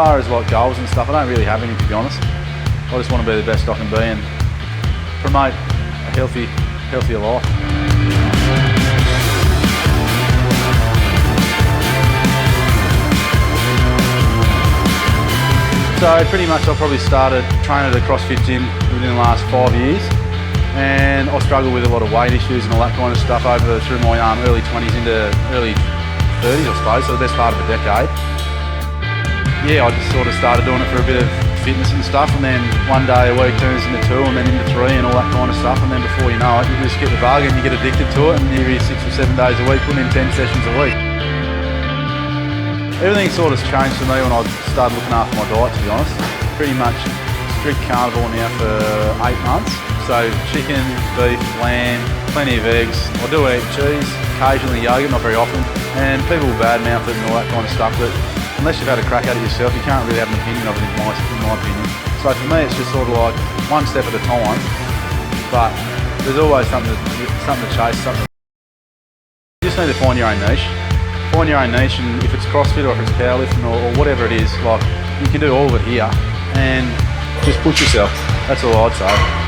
As far as like goals and stuff, I don't really have any, to be honest. I just want to be the best I can be and promote a healthier life. So pretty much I probably started training at a CrossFit gym within the last 5 years, and I struggled with a lot of weight issues and all that kind of stuff through my early 20s into early 30s, I suppose, so the best part of a decade. Yeah, I just sort of started doing it for a bit of fitness and stuff, and then one day a week turns into 2 and then into 3 and all that kind of stuff, and then before you know it, you just get the bug and you get addicted to it, and you're here 6 or 7 days a week putting in 10 sessions a week. Everything sort of changed for me when I started looking after my diet, to be honest. Pretty much strict carnivore now for 8 months. So chicken, beef, lamb, plenty of eggs. I do eat cheese, occasionally yogurt, not very often. And people badmouth it and all that kind of stuff, but unless you've had a crack at it yourself, you can't really have an opinion of it, in my opinion. So for me, it's just sort of like one step at a time, but there's always something to chase, something. You just need to find your own niche. Find your own niche, and if it's CrossFit or if it's powerlifting or whatever it is, like you can do all of it here, and just push yourself. That's all I'd say.